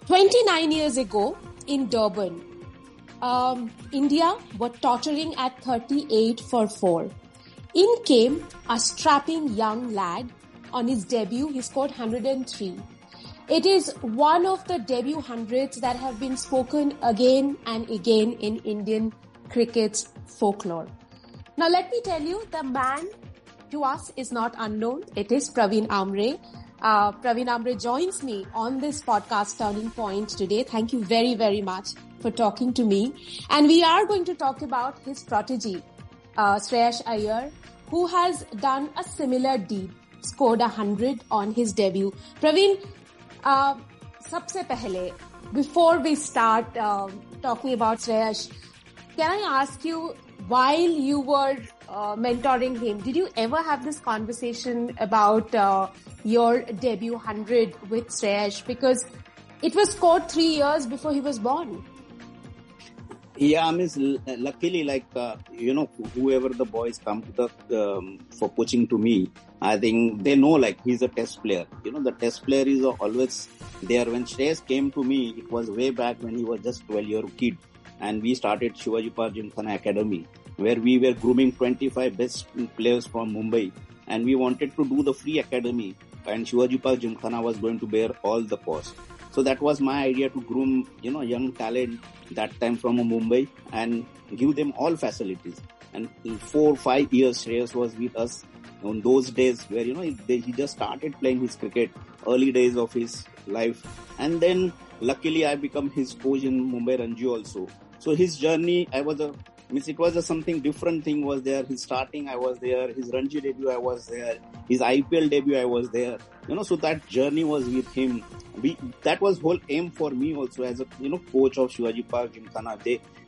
29 years ago in Durban, India were tottering at 38 for 4. In came a strapping young lad. On his debut, he scored 103. It is one of the debut hundreds that have been spoken again and again in Indian cricket's folklore. Now let me tell you, the man to us is not unknown. It is Praveen Amre. Praveen Amre joins me on this podcast Turning Point today. Thank you very, very much for talking to me. And we are going to talk about his protege, Shreyas Iyer, who has done a similar deed, scored 100 on his debut. Praveen, sabse pehle, before we start talking about Shreyas, can I ask you, while you were mentoring him, did you ever have this conversation about your debut 100 with Shreyas? Because it was scored 3 years before he was born. Yeah, luckily, whoever the boys come to for coaching to me, I think they know, he's a test player. The test player is always there. When Shreyas came to me, it was way back when he was just 12-year-old kid. And we started Shivaji Park Gymkhana Academy, where we were grooming 25 best players from Mumbai. And we wanted to do the free academy. And Shivaji Park Gymkhana was going to bear all the cost. So that was my idea, to groom, young talent that time from Mumbai and give them all facilities. And in 4 or 5 years, Shreyas was with us on those days where, he just started playing his cricket, early days of his life. And then luckily I become his coach in Mumbai Ranji also. So his journey, it was a something different thing was there. His starting, I was there. His Ranji debut, I was there. His IPL debut, I was there. So that journey was with him. That was whole aim for me also as a, coach of Shivaji Park Gymkhana.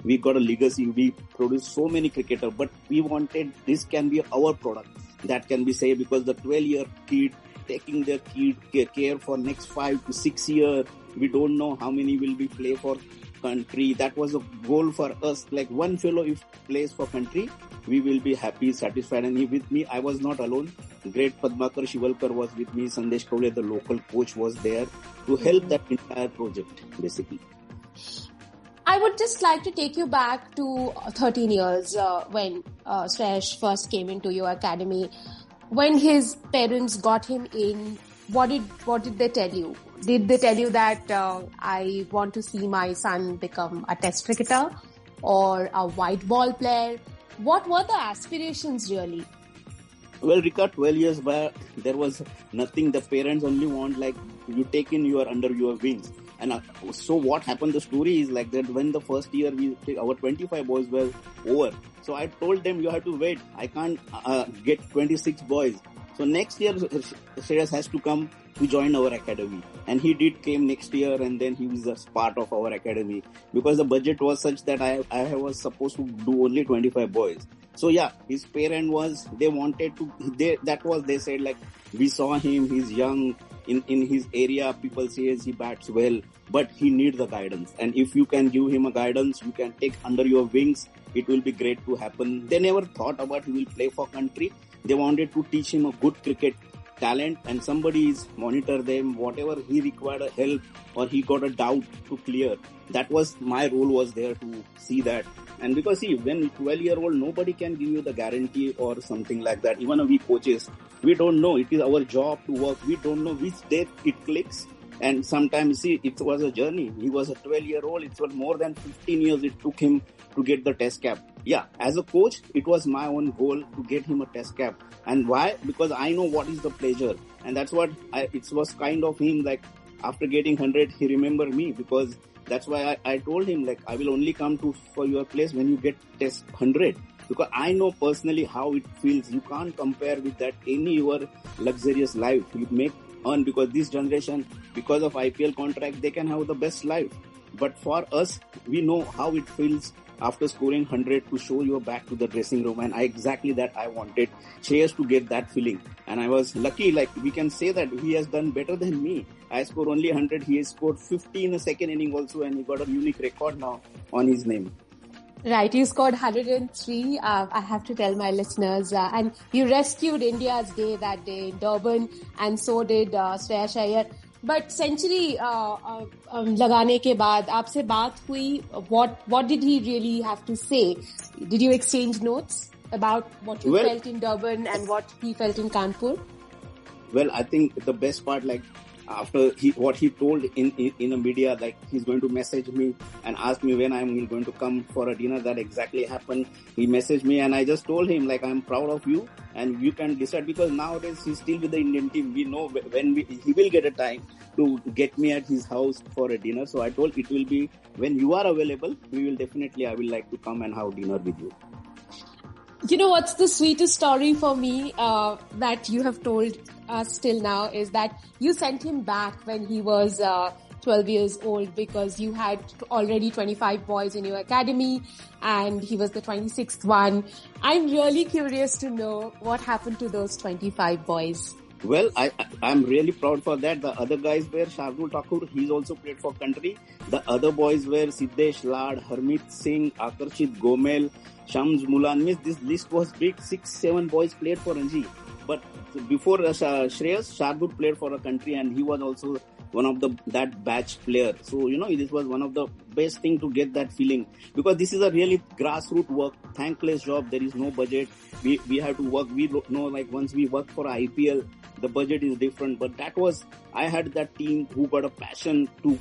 We got a legacy. We produced so many cricketers, but we wanted this can be our product. That can be say, because the 12-year kid taking their kid care for next 5 to 6 years. We don't know how many will be play for country. That was a goal for us. Like one fellow if plays for country, we will be happy, satisfied. And he with me, I was not alone. Great Padmakar Shivalkar was with me. Sandesh Kaule, the local coach, was there to help that entire project, basically. I would just like to take you back to 13 years when Shreyas first came into your academy. When his parents got him in, what did they tell you? Did they tell you that I want to see my son become a test cricketer or a white ball player? What were the aspirations really? Well, Rika, 12 years back, there was nothing. The parents only want you take in under your wings. And so what happened, the story is like that when the first year our 25 boys were over. So I told them, you have to wait. I can't get 26 boys. So next year, Shreyas has to come to join our academy. And he came next year, and then he was just part of our academy. Because the budget was such that I was supposed to do only 25 boys. So yeah, his parent they said we saw him, he's young, in his area, people say he bats well, but he needs the guidance. And if you can give him a guidance, you can take under your wings, it will be great to happen. They never thought about he will play for country. They wanted to teach him a good cricket talent, and somebody is monitor them, whatever he required a help or he got a doubt to clear. That was my role was there to see that. And because when 12-year-old, nobody can give you the guarantee or something like that. Even we coaches, we don't know. It is our job to work. We don't know which day it clicks. And sometimes, it was a journey. He was a 12-year-old. It was more than 15 years it took him to get the test cap. Yeah, as a coach, it was my own goal to get him a test cap. And why? Because I know what is the pleasure. And that's what it was kind of him, after getting 100, he remembered me, because that's why I told him, I will only come for your place when you get test 100. Because I know personally how it feels. You can't compare with that any your luxurious life. You earn, because this generation, because of IPL contract, they can have the best life. But for us, we know how it feels after scoring 100 to show you back to the dressing room. And exactly that I wanted Shreyas to get that feeling. And I was lucky, we can say that he has done better than me. I scored only 100. He has scored 50 in the second inning also, and he got a unique record now on his name. Right, you scored 103. I have to tell my listeners, and you rescued India's day that day in Durban, and so did Shreyas Iyer. But century लगाने के बाद आपसे बात हुई. What did he really have to say? Did you exchange notes about what you felt in Durban and what he felt in Kanpur? Well, I think the best part, like after what he told in the media, like he's going to message me and ask me when I'm going to come for a dinner. That exactly happened. He messaged me and I just told him like I'm proud of you and you can decide, because nowadays he's still with the Indian team. We know when he will get a time to get me at his house for a dinner. So I told it will be when you are available. I will like to come and have dinner with you. You know what's the sweetest story for me that you have told us till now is that you sent him back when he was 12 years old because you had already 25 boys in your academy and he was the 26th one. I'm really curious to know what happened to those 25 boys. Well, I'm really proud for that. The other guys were Shardul Thakur. He's also played for country. The other boys were Siddesh Lad, Harmeet Singh, Akarshit Gomel, Shams Mulan. This list was big. 6-7 boys played for Ranji. But before Shreyas, Shardul played for a country and he was also one of that batch player. So, this was one of the best thing to get that feeling, because this is a really grassroots work, thankless job. There is no budget. We have to work. We don't know, like once we work for IPL, the budget is different. But I had that team who got a passion to,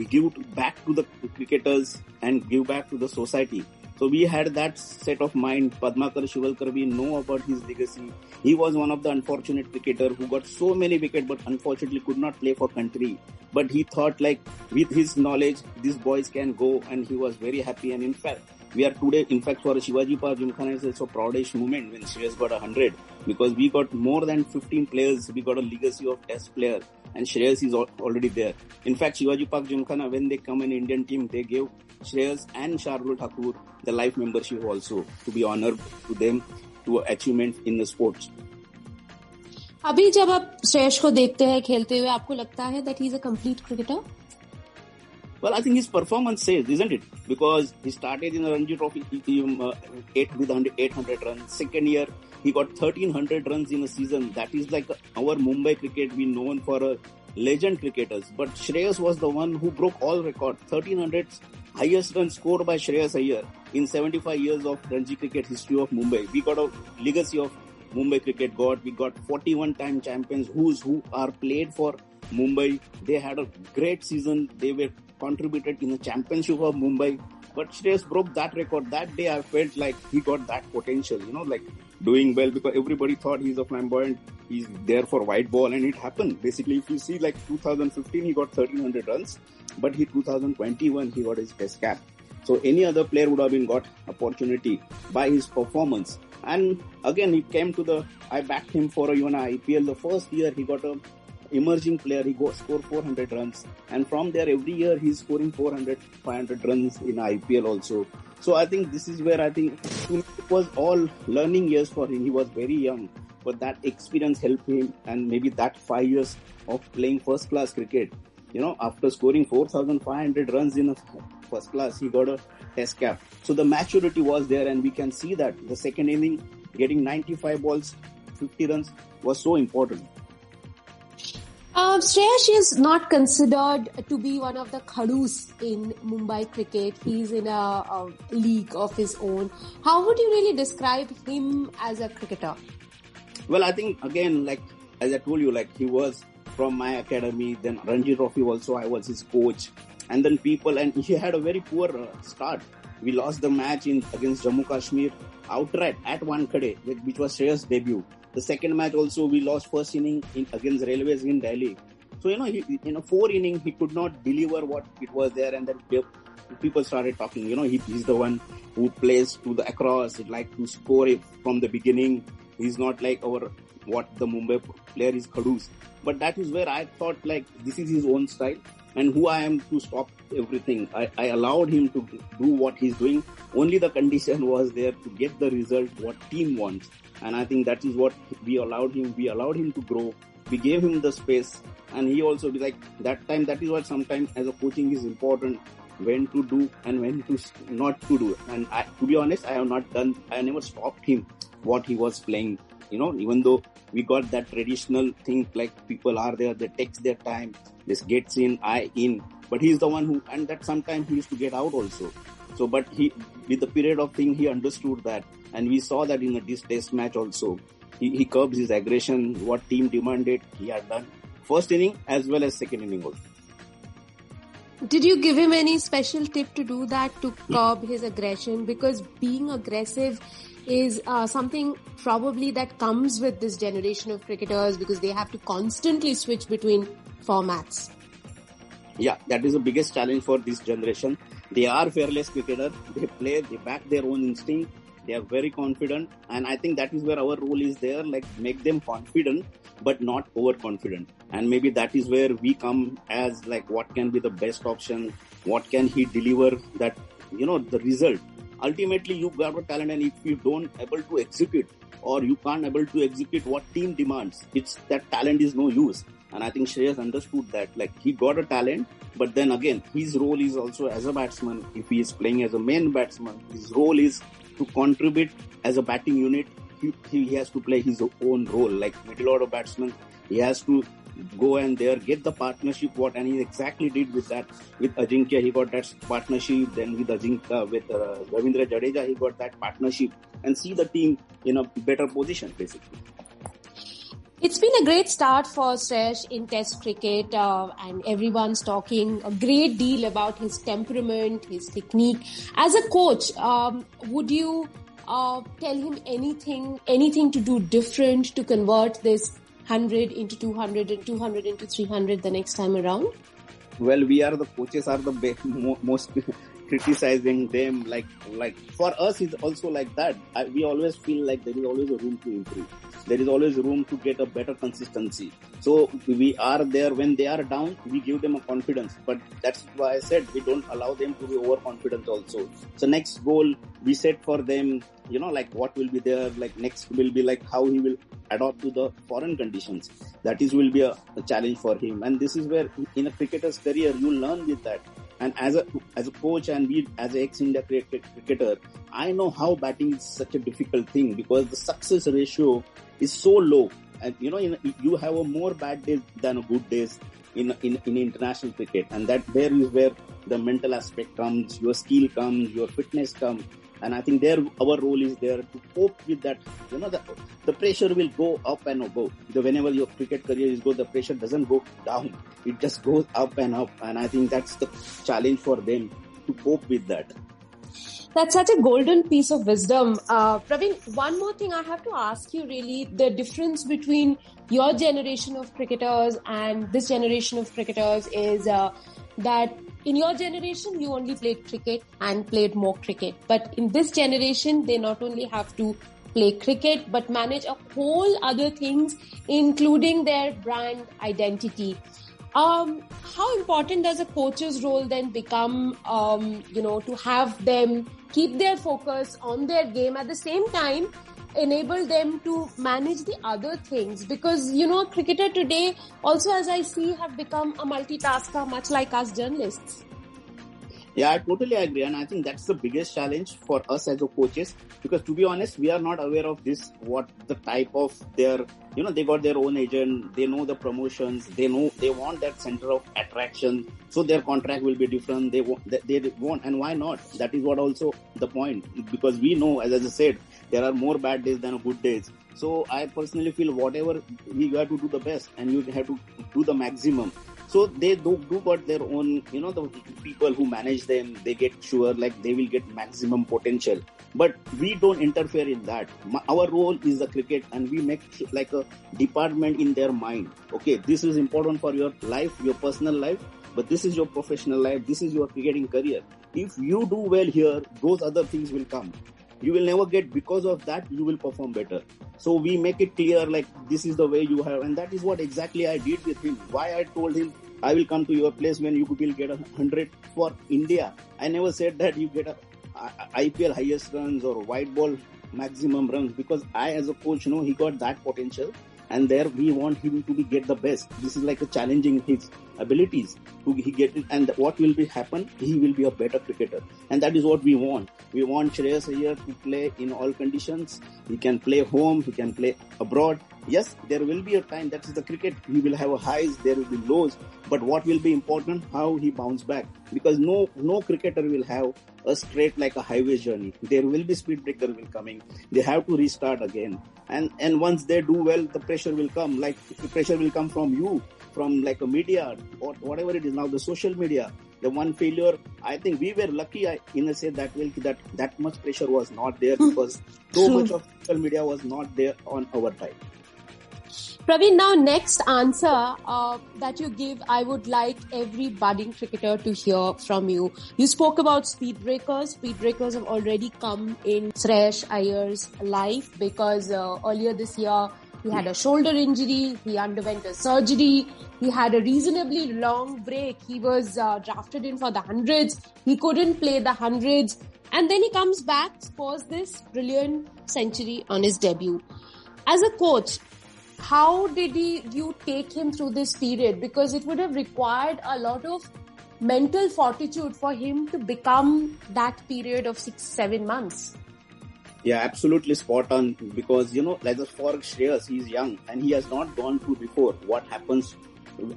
give back to the cricketers and give back to the society. So we had that set of mind. Padmakar Shivalkar, we know about his legacy. He was one of the unfortunate cricketer who got so many wickets but unfortunately could not play for country. But he thought like with his knowledge, these boys can go, and he was very happy. And in fact, we are today, for Shivaji Park Gymkhana is also a proudish moment when Shreyas got 100, because we got more than 15 players. We got a legacy of test player and Shreyas is already there. In fact, Shivaji Park Gymkhana, when they come in Indian team, they gave Shreyas and Shardul Thakur the life membership also to be honored to them to achievement in the sports. अभी जब आप श्रेयस को देखते हैं खेलते हुए, आपको लगता है that he's a complete cricketer? Well, I think his performance says, isn't it? Because he started in the Ranji Trophy with 800 runs. Second year, he got 1300 runs in a season. That is like our Mumbai cricket, we known for a legend cricketers. But Shreyas was the one who broke all records. 1300 highest run scored by Shreyas Iyer in 75 years of Ranji cricket history of Mumbai. We got a legacy of Mumbai cricket. We got 41-time champions who are played for Mumbai. They had a great season. They were contributed in the championship of Mumbai. But Shreyas broke that record. That day I felt like he got that potential, like doing well, because everybody thought he's a flamboyant, he's there for white ball, and it happened. Basically, if you see like 2015, he got 1300 runs, but 2021, he got his test cap. So any other player would have been got opportunity by his performance. And again, he came to I backed him for even IPL. The first year he got a emerging player, he scored 400 runs, and from there every year he's scoring 400, 500 runs in IPL also. So I think this is where I think it was all learning years for him. He was very young, but that experience helped him, and maybe that 5 years of playing first class cricket, after scoring 4,500 runs in a first class, he got a test cap. So the maturity was there, and we can see that the second inning, getting 95 balls, 50 runs was so important. Shreyas is not considered to be one of the khadus in Mumbai cricket. He's in a league of his own. How would you really describe him as a cricketer? Well, I think again, like as I told you, like he was from my academy, then Ranji Trophy also, I was his coach. And then and he had a very poor start. We lost the match against Jammu Kashmir outright at Wankhede, which was Shreyas' debut. The second match also, we lost first inning against Railways in Delhi. So, he, in a 4 inning, he could not deliver what it was there, and then people started talking, he's the one who plays to the across, he'd like to score it from the beginning. He's not like what the Mumbai player is khadus. But that is where I thought like this is his own style, and who I am to stop everything. I allowed him to do what he's doing. Only the condition was there to get the result what team wants. And I think that is what we allowed him. We allowed him to grow. We gave him the space, and he also be like that time. That is what sometimes as a coaching is important, when to do and when to not to do. And to be honest, I never stopped him what he was playing. Even though We got that traditional thing, like people are there, they takes their time, this gets in, I in. But he's the one who, and that sometimes he used to get out also. So, but he, with the period of thing, he understood that. And we saw that in this test match also. He curbs his aggression, what team demanded, he had done. First inning as well as second inning also. Did you give him any special tip to do that, to curb his aggression? Because being aggressive is something probably that comes with this generation of cricketers, because they have to constantly switch between formats. Yeah, that is the biggest challenge for this generation. They are fearless cricketers. They play, they back their own instinct. They are very confident. And I think that is where our role is there, like make them confident, but not overconfident. And maybe that is where we come as like what can be the best option, what can he deliver that, the result. Ultimately, you got a talent, and if you don't able to execute, or you can't able to execute what team demands, it's that talent is no use. And I think Shreyas understood that, like he got a talent, but then again, his role is also as a batsman. If he is playing as a main batsman, his role is to contribute as a batting unit. He has to play his own role, like middle order batsman. He has to go and there get the partnership and he exactly did with that. With Ajinkya, he got that partnership. Then with Ravindra Jadeja, he got that partnership, and see the team in a better position basically. It's been a great start for Shreyas in Test cricket, and everyone's talking a great deal about his temperament, his technique. As a coach, would you tell him anything to do different to convert this 100 into 200 and 200 into 300 the next time around? Well, we are the coaches are the most criticizing them. Like for us, it's also like that. We always feel like there is always a room to improve. There is always room to get a better consistency. So we are there when they are down, we give them a confidence. But that's why I said we don't allow them to be overconfident also. So next goal we set for them, like what will be there, like next will be like how he will adapt to the foreign conditions. That will be a challenge for him. And this is where in a cricketer's career, you learn with that. And as a coach and we as an ex-India cricketer, I know how batting is such a difficult thing because the success ratio is so low. And you have a more bad days than a good days in international cricket. And that there is where the mental aspect comes, your skill comes, your fitness comes. And I think our role is there to cope with that. The pressure will go up and go. Whenever your cricket career is good, the pressure doesn't go down. It just goes up and up. And I think that's the challenge for them to cope with that. That's such a golden piece of wisdom. Praveen, one more thing I have to ask you really, the difference between your generation of cricketers and this generation of cricketers is that in your generation, you only played cricket and played more cricket. But in this generation, they not only have to play cricket, but manage a whole other things, including their brand identity. How important does a coach's role then become, to have them keep their focus on their game at the same time, enable them to manage the other things? Because, a cricketer today also, as I see, have become a multitasker, much like us journalists. Yeah, I totally agree. And I think that's the biggest challenge for us as a coaches, because to be honest, we are not aware of this, what the type of their, they got their own agent, they know the promotions, they want that center of attraction. So their contract will be different. They want, and why not? That is what also the point, because we know, as I said, there are more bad days than good days. So I personally feel whatever we have to do the best and you have to do the maximum. So they do got their own, the people who manage them, they get sure like they will get maximum potential. But we don't interfere in that. Our role is the cricket, and we make like a department in their mind. Okay, this is important for your life, your personal life, but this is your professional life, this is your cricketing career. If you do well here, those other things will come. You will never get, because of that, you will perform better. So we make it clear, like, this is the way you have, and that is what exactly I did with him. Why I told him, I will come to your place when you will get 100 for India. I never said that you get a IPL highest runs or white ball maximum runs, because I as a coach know he got that potential. And there we want him to get the best. This is like a challenging his abilities to he get it. And what will be happen? He will be a better cricketer. And that is what we want. We want Shreyas Iyer to play in all conditions. He can play home. He can play abroad. yes, there will be a time, that is the cricket, he will have a highs, there will be lows, but what will be important, how he bounce back, because no cricketer will have a straight like a highway journey. There will be speed breaker will coming, they have to restart again, and once they do well, the pressure will come, like the pressure will come from you, from like a media or whatever it is now, the social media. The one failure, I think we were lucky in a say that way, that much pressure was not there, because so much of social media was not there on our time. Praveen, now next answer that you give, I would like every budding cricketer to hear from you. You spoke about speed breakers. Speed breakers have already come in Shreyas Iyer's life, because earlier this year he had a shoulder injury, he underwent a surgery, he had a reasonably long break, he was drafted in for the hundreds, he couldn't play the hundreds, and then he comes back, scores this brilliant century on his debut. As a coach, how did you take him through this period? Because it would have required a lot of mental fortitude for him to become that period of 6-7 months. Yeah, absolutely spot on, because, like for Shreyas, he's young and he has not gone through before what happens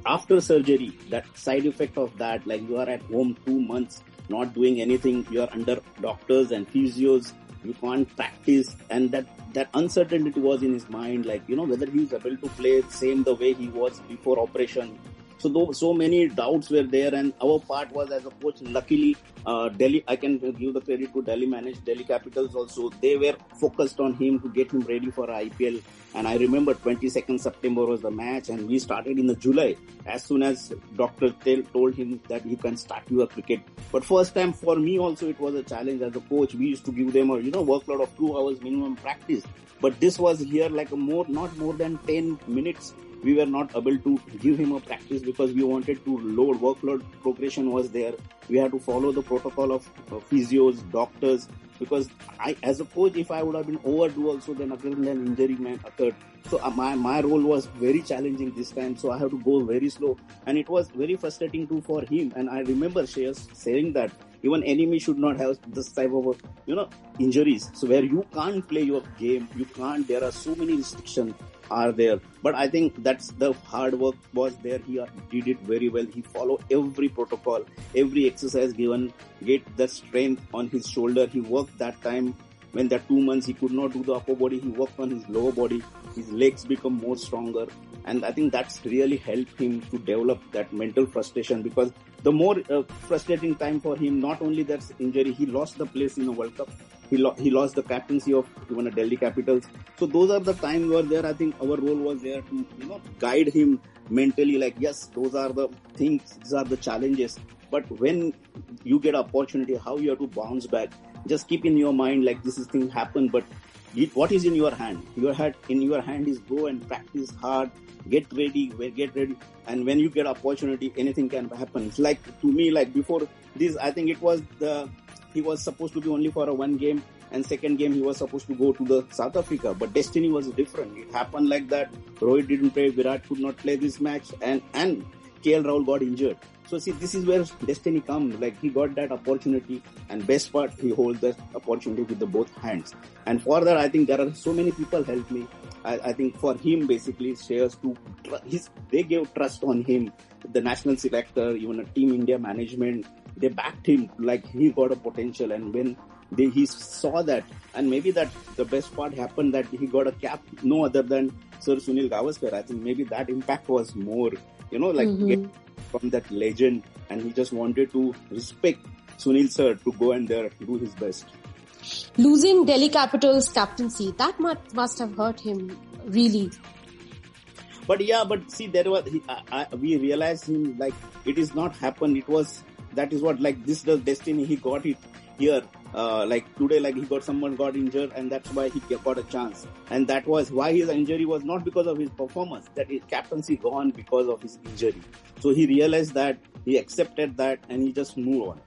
after surgery, that side effect of that, like you are at home 2 months, not doing anything, you are under doctors and physios, you can't practice, and that uncertainty was in his mind, like, whether he is able to play same the way he was before operation. So many doubts were there, and our part was as a coach, luckily, Delhi, I can give the credit to Delhi managed Delhi Capitals also. They were focused on him to get him ready for IPL. And I remember 22nd September was the match, and we started in the July. As soon as Dr. told him that you can start your cricket. But first time for me also, it was a challenge as a coach. We used to give them a, workload of 2 hours minimum practice. But this was here like not more than 10 minutes. We were not able to give him a practice because we wanted to load, workload progression was there. We had to follow the protocol of physios, doctors, because as a coach, if I would have been overdue also, then again an injury occurred. So my role was very challenging this time. So I have to go very slow, and it was very frustrating too for him. And I remember Shreyas saying that even enemy should not have this type of, injuries. So where you can't play your game, there are so many restrictions are there. But I think that's the hard work was there. He did it very well. He followed every protocol, every exercise given, get the strength on his shoulder. He worked that time when that 2 months he could not do the upper body. He worked on his lower body. His legs become more stronger. And I think that's really helped him to develop that mental frustration, because the more frustrating time for him, not only that injury, he lost the place in the World Cup. He lost the captaincy of even a Delhi Capitals. So those are the times where there, I think our role was there to, guide him mentally, like, yes, those are the things, these are the challenges. But when you get an opportunity, how you have to bounce back, just keep in your mind, like, this is thing happen, but what is in your hand? In your hand is go and practice hard, get ready. And when you get opportunity, anything can happen. It's like, to me, like before this, I think it was he was supposed to be only for a one game, and second game he was supposed to go to the South Africa, but destiny was different. It happened like that. Rohit didn't play, Virat could not play this match, and KL Rahul got injured. So see, this is where destiny comes. Like, he got that opportunity, and best part, he holds that opportunity with the both hands. And for that, I think there are so many people helped me. I think for him, basically, Shreyas they gave trust on him. The national selector, even a Team India management, they backed him like he got a potential. And when he saw that, and maybe that the best part happened that he got a cap, no other than Sir Sunil Gavaskar. I think maybe that impact was more, get from that legend, and he just wanted to respect Sunil sir to go and there do his best. Losing Delhi Capitals captaincy, that must have hurt him really. But see, we realized him, like, it is not happened. That is what, like, this the destiny. He got it here. Like today, like someone got injured, and that's why he got a chance. And that was why his injury was not because of his performance. That his captaincy gone because of his injury. So he realized that, he accepted that, and he just moved on.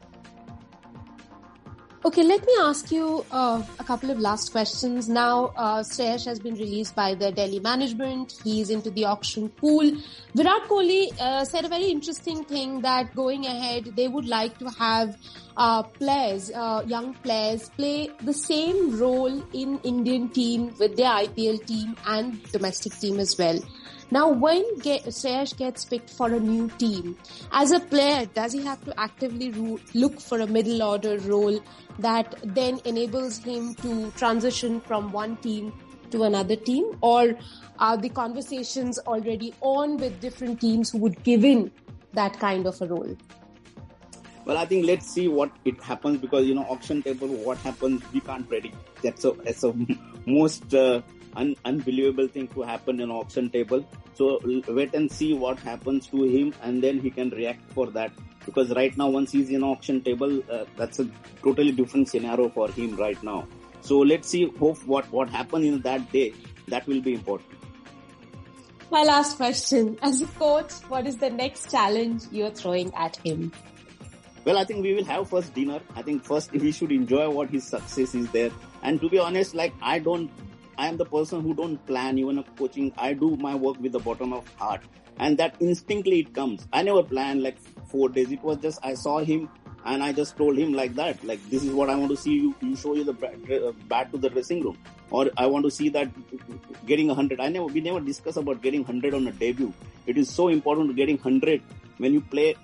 Okay, let me ask you a couple of last questions. Now, Shreyas has been released by the Delhi management. He's into the auction pool. Virat Kohli said a very interesting thing that going ahead, they would like to have players, young players, play the same role in Indian team with their IPL team and domestic team as well. Now, when Shreyas gets picked for a new team, as a player, does he have to actively look for a middle order role that then enables him to transition from one team to another team? Or are the conversations already on with different teams who would give in that kind of a role? Well, I think let's see what it happens, because, auction table, what happens, we can't predict. That's a most unbelievable thing to happen in auction table. So wait and see what happens to him, and then he can react for that. Because right now, once he's in auction table, that's a totally different scenario for him right now. So let's see, hope what happens in that day. That will be important. My last question. As a coach, what is the next challenge you're throwing at him? Well, I think we will have first dinner. I think first we should enjoy what his success is there. And to be honest, I am the person who don't plan even a coaching. I do my work with the bottom of heart. And that instinctively it comes. I never planned 4 days. It was just, I saw him and I just told him like that. This is what I want to see you. You show you the bat to the dressing room. Or I want to see that getting 100. We never discuss about getting 100 on a debut. It is so important to getting 100 when you play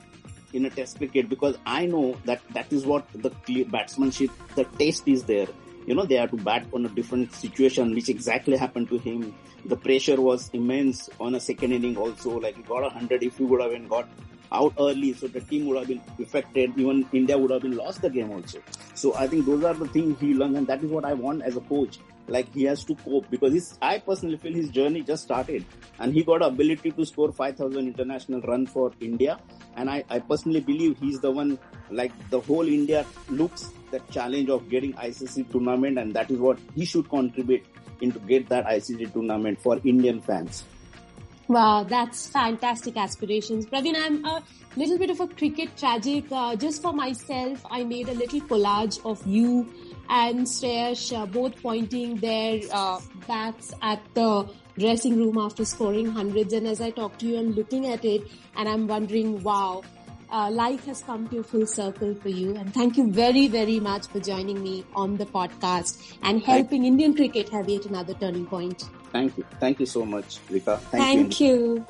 in a test cricket, because I know that is what the batsmanship, the taste is there. They have to bat on a different situation, which exactly happened to him. The pressure was immense on a second inning also. He got 100 if he would have got out early, so the team would have been affected. Even India would have been lost the game also. So I think those are the things he learned, and that is what I want as a coach. He has to cope, because I personally feel his journey just started, and he got ability to score 5,000 international runs for India. And I personally believe he's the one, the whole India looks the challenge of getting ICC tournament, and that is what he should contribute into get that ICC tournament for Indian fans. Wow, that's fantastic aspirations. Praveen, I'm a little bit of a cricket tragic. Just for myself, I made a little collage of you and Shreyas both pointing their bats at the dressing room after scoring hundreds. And as I talk to you, I'm looking at it and I'm wondering, wow, life has come to a full circle for you. And thank you very, very much for joining me on the podcast and helping Indian cricket have yet another turning point. Thank you. Thank you so much, Rika. Thank you.